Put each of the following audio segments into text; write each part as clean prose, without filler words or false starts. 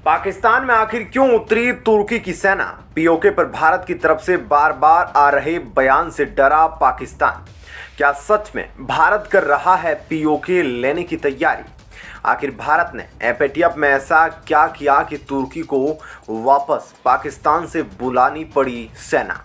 पाकिस्तान में आखिर क्यों उतरी तुर्की की सेना? पीओके पर भारत की तरफ से बार बार आ रहे बयान से डरा पाकिस्तान। क्या सच में भारत कर रहा है पीओके लेने की तैयारी? आखिर भारत ने एपेटियप में ऐसा क्या किया कि तुर्की को वापस पाकिस्तान से बुलानी पड़ी सेना?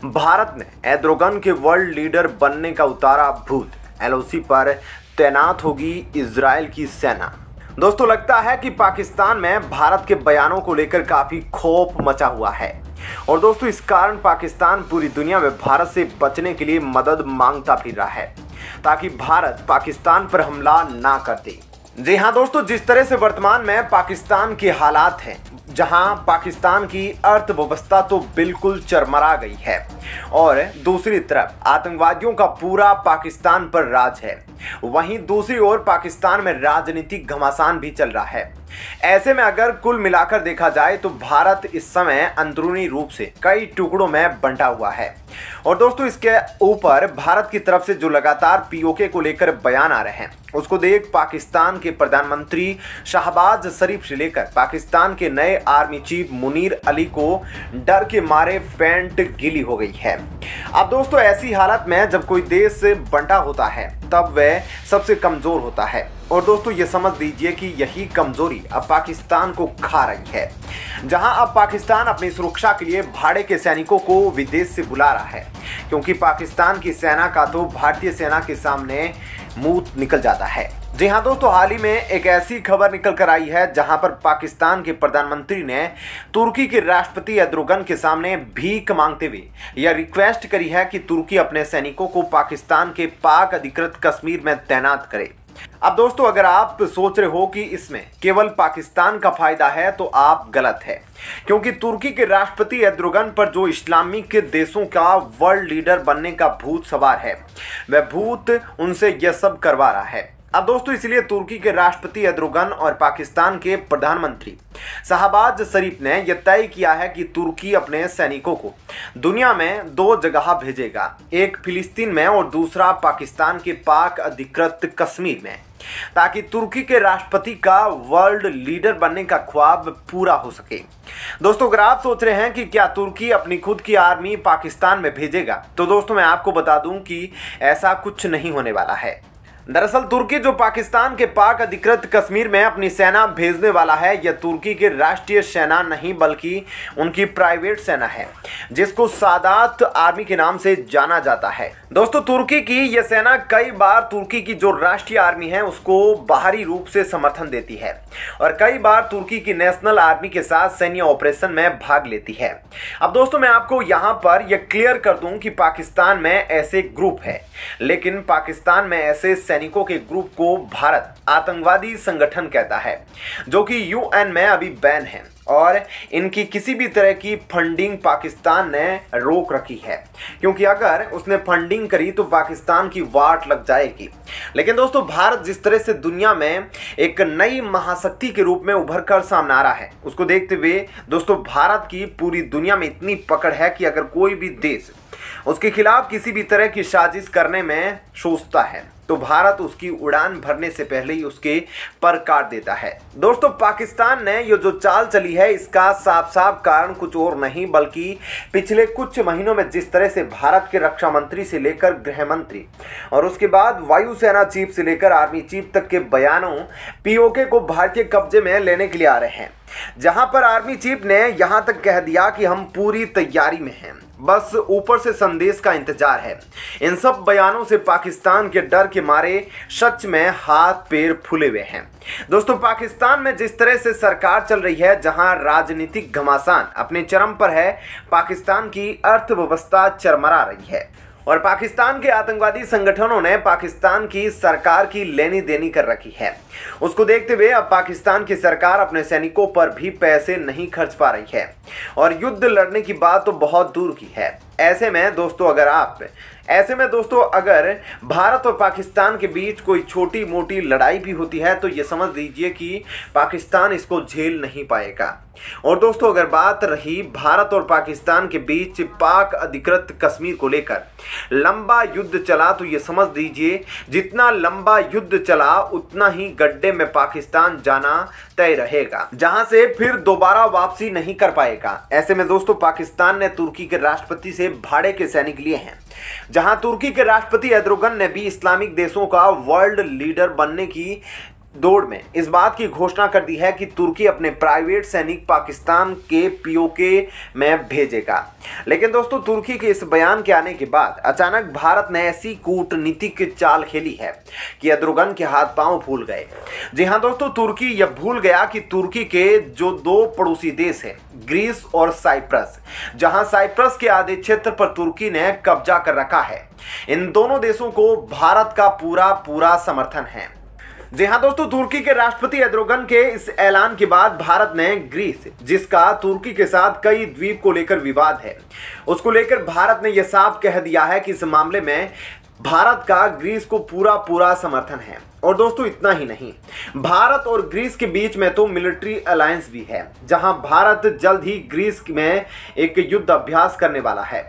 भारत ने एर्दोगन के वर्ल्ड लीडर बनने का उतारा भूत। एलओसी पर तैनात होगी इजराइल की सेना। दोस्तों, लगता है कि पाकिस्तान में भारत के बयानों को लेकर काफी खौफ मचा हुआ है और दोस्तों इस कारण पाकिस्तान पूरी दुनिया में भारत से बचने के लिए मदद मांगता फिर रहा है ताकि भारत पाकिस्तान पर हमला ना कर दे। जी हाँ दोस्तों, जिस तरह से वर्तमान में पाकिस्तान के हालात हैं, जहां पाकिस्तान की अर्थव्यवस्था तो बिल्कुल चरमरा गई है और दूसरी तरफ आतंकवादियों का पूरा पाकिस्तान पर राज है, वहीं दूसरी ओर पाकिस्तान में राजनीतिक घमासान भी चल रहा है। ऐसे में अगर कुल मिलाकर देखा जाए तो भारत इस समय अंदरूनी रूप से कई टुकड़ों में बंटा हुआ है और दोस्तों इसके ऊपर भारत की तरफ से जो लगातार पीओके को लेकर बयान आ रहे हैं उसको देख पाकिस्तान के प्रधानमंत्री शहबाज शरीफ से लेकर पाकिस्तान के नए आर्मी चीफ मुनीर अली को डर के मारे पैंट गीली हो गई है। अब दोस्तों ऐसी हालत में जब कोई देश बंटा होता है तब वह सबसे कमजोर होता है और दोस्तों ये समझ लीजिए कि यही कमजोरी अब पाकिस्तान को खा रही है, जहां अब पाकिस्तान अपनी सुरक्षा के लिए भाड़े के सैनिकों को विदेश से बुला रहा है क्योंकि पाकिस्तान की सेना का तो भारतीय सेना के सामने मुंह निकल जाता है। जी हाँ दोस्तों, हाल ही में एक ऐसी खबर निकल कर आई है जहां पर पाकिस्तान के प्रधानमंत्री ने तुर्की के राष्ट्रपति एर्दोगन के सामने भीख मांगते हुए यह रिक्वेस्ट करी है कि तुर्की अपने सैनिकों को पाकिस्तान के पाक अधिकृत कश्मीर में तैनात करे। अब दोस्तों अगर आप सोच रहे हो कि इसमें केवल पाकिस्तान का फायदा है तो आप गलत है, क्योंकि तुर्की के राष्ट्रपति एर्दोगन पर जो इस्लामिक देशों का वर्ल्ड लीडर बनने का भूत सवार है वह भूत उनसे यह सब करवा रहा है। अब दोस्तों इसलिए तुर्की के राष्ट्रपति एर्दोगन और पाकिस्तान के प्रधानमंत्री शहबाज शरीफ ने यह तय किया है कि तुर्की अपने सैनिकों को दुनिया में दो जगह भेजेगा, एक फिलिस्तीन में और दूसरा पाकिस्तान के पाक अधिकृत कश्मीर में, ताकि तुर्की के राष्ट्रपति का वर्ल्ड लीडर बनने का ख्वाब पूरा हो सके। दोस्तों अगर आप सोच रहे हैं कि क्या तुर्की अपनी खुद की आर्मी पाकिस्तान में भेजेगा, तो दोस्तों मैं आपको बता दूं कि ऐसा कुछ नहीं होने वाला है। दरअसल तुर्की जो पाकिस्तान के पाक अधिकृत कश्मीर में अपनी सेना भेजने वाला है, यह तुर्की की राष्ट्रीय सेना नहीं बल्कि उनकी प्राइवेट सेना है जिसको सादात आर्मी के नाम से जाना जाता है। दोस्तों तुर्की की यह सेना कई बार तुर्की की जो राष्ट्रीय आर्मी है उसको बाहरी रूप से समर्थन देती है और कई बार तुर्की की नेशनल आर्मी के साथ सैन्य ऑपरेशन में भाग लेती है। अब दोस्तों मैं आपको यहाँ पर यह क्लियर कर दूं कि पाकिस्तान में ऐसे ग्रुप है, लेकिन पाकिस्तान में ऐसे सैनिकों के ग्रुप को भारत आतंकवादी संगठन कहता है जो कि यूएन में अभी बैन है और इनकी किसी भी तरह की फंडिंग पाकिस्तान ने रोक रखी है, क्योंकि अगर उसने फंडिंग करी तो पाकिस्तान की वाट लग जाएगी। लेकिन दोस्तों भारत जिस तरह से दुनिया में एक नई महाशक्ति के रूप में उभर कर सामने आ रहा है, उसको देखते हुए दोस्तों भारत की पूरी दुनिया में इतनी पकड़ है कि अगर कोई भी देश उसके खिलाफ किसी भी तरह की साजिश करने में सोचता है तो भारत उसकी उड़ान भरने से पहले ही उसके पर काट देता है। दोस्तों पाकिस्तान ने ये जो चाल चली है इसका साफ साफ कारण कुछ और नहीं बल्कि पिछले कुछ महीनों में जिस तरह से भारत के रक्षा मंत्री से लेकर गृह मंत्री और उसके बाद वायुसेना चीफ से लेकर आर्मी चीफ तक के बयानों पीओके को भारतीय कब्जे में लेने के लिए आ रहे हैं, जहां पर आर्मी चीफ ने यहां तक कह दिया कि हम पूरी तैयारी में हैं, बस ऊपर से संदेश का इंतजार है। इन सब बयानों से पाकिस्तान के डर के मारे सच में हाथ पैर फूले हुए हैं। दोस्तों पाकिस्तान में जिस तरह से सरकार चल रही है, जहां राजनीतिक घमासान अपने चरम पर है, पाकिस्तान की अर्थव्यवस्था चरमरा रही है और पाकिस्तान के आतंकवादी संगठनों ने पाकिस्तान की सरकार की लेनी देनी कर रखी है। उसको देखते हुए अब पाकिस्तान की सरकार अपने सैनिकों पर भी पैसे नहीं खर्च पा रही है और युद्ध लड़ने की बात तो बहुत दूर की है। ऐसे में दोस्तों अगर आप ऐसे में दोस्तों अगर भारत और पाकिस्तान के बीच कोई छोटी मोटी लड़ाई भी होती है तो ये समझ लीजिए कि पाकिस्तान इसको झेल नहीं पाएगा। और दोस्तों अगर बात रही भारत और पाकिस्तान के बीच पाक अधिकृत कश्मीर को लेकर लंबा युद्ध चला तो ये समझ लीजिए जितना लंबा युद्ध चला उतना ही गड्ढे में पाकिस्तान जाना तय रहेगा, जहां से फिर दोबारा वापसी नहीं कर पाएगा। ऐसे में दोस्तों पाकिस्तान ने तुर्की के राष्ट्रपति से भाड़े के सैनिक लिए हैं, जहां तुर्की के राष्ट्रपति एर्दोगन ने भी इस्लामिक देशों का वर्ल्ड लीडर बनने की दौड़ में इस बात की घोषणा कर दी है कि तुर्की अपने प्राइवेट सैनिक पाकिस्तान के पीओके में भेजेगा। लेकिन दोस्तों तुर्की के इस बयान के आने के बाद अचानक भारत ने ऐसी कूटनीतिक चाल खेली है कि एर्दोगन के हाथ पांव फूल गए। जी हां दोस्तों, तुर्की यह भूल गया कि तुर्की के जो दो पड़ोसी देश हैं ग्रीस और साइप्रस, जहां साइप्रस के आधे क्षेत्र पर तुर्की ने कब्जा कर रखा है, इन दोनों देशों को भारत का पूरा समर्थन है। जी हाँ दोस्तों, तुर्की के राष्ट्रपति एर्दोगन के इस ऐलान के बाद भारत ने ग्रीस, जिसका तुर्की के साथ कई द्वीप को लेकर विवाद है, उसको लेकर भारत ने यह साफ कह दिया है कि इस मामले में भारत का ग्रीस को पूरा समर्थन है। और दोस्तों इतना ही नहीं, भारत और ग्रीस के बीच में तो मिलिट्री अलायंस भी है, जहां भारत जल्द ही ग्रीस में एक युद्ध अभ्यास करने वाला है।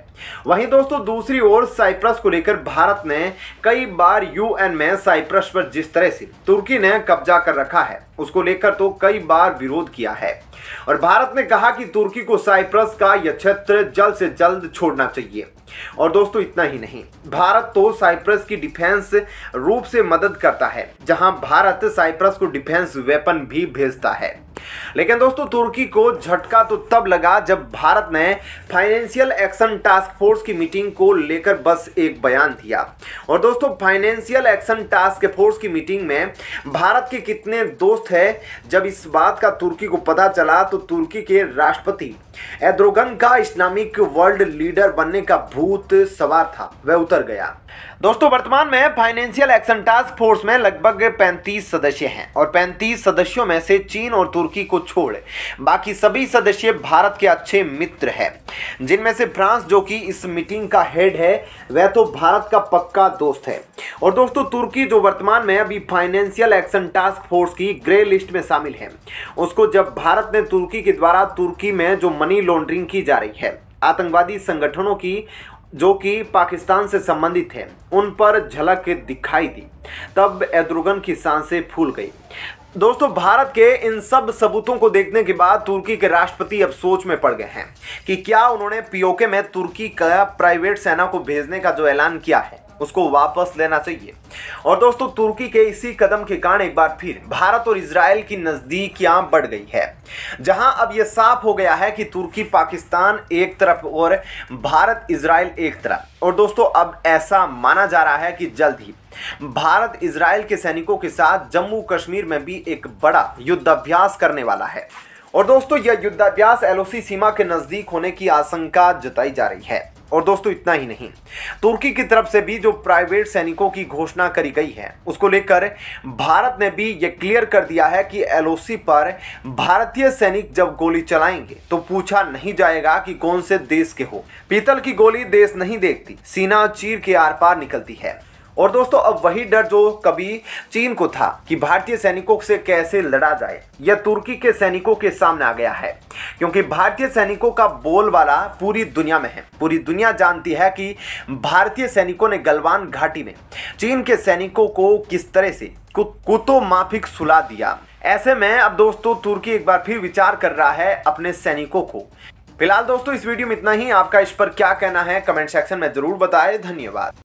वहीं दोस्तों दूसरी ओर साइप्रस को लेकर भारत ने कई बार यूएन में साइप्रस पर जिस तरह से तुर्की ने कब्जा कर रखा है उसको लेकर तो कई बार विरोध किया है और भारत ने कहा कि तुर्की को साइप्रस का यह क्षेत्र जल्द से जल्द छोड़ना चाहिए। और दोस्तों इतना ही नहीं, भारत तो साइप्रस की डिफेंस रूप से मदद करता है, जहां भारत साइप्रस को डिफेंस वेपन भी भेजता है। लेकिन दोस्तों तुर्की को झटका तो तब लगा जब भारत ने फाइनेंशियल एक्शन टास्क फोर्स की मीटिंग को लेकर बस एक बयान दिया। और दोस्तों फाइनेंशियल एक्शन टास्क फोर्स की मीटिंग में भारत के कितने दोस्त हैं, जब इस बात का तुर्की को पता चला तो तुर्की के राष्ट्रपति एर्दोगन का इस्लामिक वर्ल्ड लीडर बनने का भूत सवार था वह उतर गया। दोस्तों वर्तमान में फाइनेंशियल एक्शन टास्क फोर्स में लगभग 35 सदस्य हैं और 35 सदस्यों में से चीन और तुर्की को छोड़ बाकी सभी सदस्य भारत के अच्छे मित्र हैं, जिनमें से फ्रांस जो कि इस मीटिंग का हेड है वह तो भारत का पक्का दोस्त है। और दोस्तों तुर्की जो वर्तमान में अभी फाइनेंशियल एक्शन टास्क फोर्स की ग्रे लिस्ट में शामिल है, उसको जब भारत ने तुर्की के द्वारा तुर्की में जो मनी लॉन्ड्रिंग की जा रही है, आतंकवादी संगठनों की जो कि पाकिस्तान से संबंधित है, उन पर झलक दिखाई दी, तब एर्दोगन की सांसें फूल गई। दोस्तों भारत के इन सब सबूतों को देखने के बाद तुर्की के राष्ट्रपति अब सोच में पड़ गए हैं कि क्या उन्होंने पीओके में तुर्की का प्राइवेट सेना को भेजने का जो ऐलान किया है उसको वापस लेना चाहिए। और दोस्तों तुर्की के इसी कदम के कारण एक बार फिर भारत और इजराइल की नजदीकियां बढ़ गई है, जहां अब यह साफ हो गया है कि तुर्की पाकिस्तान एक तरफ और भारत इजराइल एक तरफ। और दोस्तों अब ऐसा माना जा रहा है कि जल्द ही भारत इजराइल के सैनिकों के साथ जम्मू कश्मीर में भी एक बड़ा युद्धाभ्यास करने वाला है। और दोस्तों यह युद्धाभ्यास एलओसी सीमा के नजदीक होने की आशंका जताई जा रही है। और दोस्तों इतना ही नहीं, तुर्की की तरफ से भी जो प्राइवेट सैनिकों की घोषणा करी गई है उसको लेकर भारत ने भी ये क्लियर कर दिया है कि एलओसी पर भारतीय सैनिक जब गोली चलाएंगे तो पूछा नहीं जाएगा कि कौन से देश के हो। पीतल की गोली देश नहीं देखती, सीना चीर के आर पार निकलती है। और दोस्तों अब वही डर जो कभी चीन को था कि भारतीय सैनिकों से कैसे लड़ा जाए, यह तुर्की के सैनिकों के सामने आ गया है, क्योंकि भारतीय सैनिकों का बोलबाला पूरी दुनिया में है। पूरी दुनिया जानती है कि भारतीय सैनिकों ने गलवान घाटी में चीन के सैनिकों को किस तरह से कुतो माफिक सुला दिया। ऐसे में अब दोस्तों तुर्की एक बार फिर विचार कर रहा है अपने सैनिकों को। फिलहाल दोस्तों इस वीडियो में इतना ही। आपका इस पर क्या कहना है कमेंट सेक्शन में जरूर बताएं। धन्यवाद।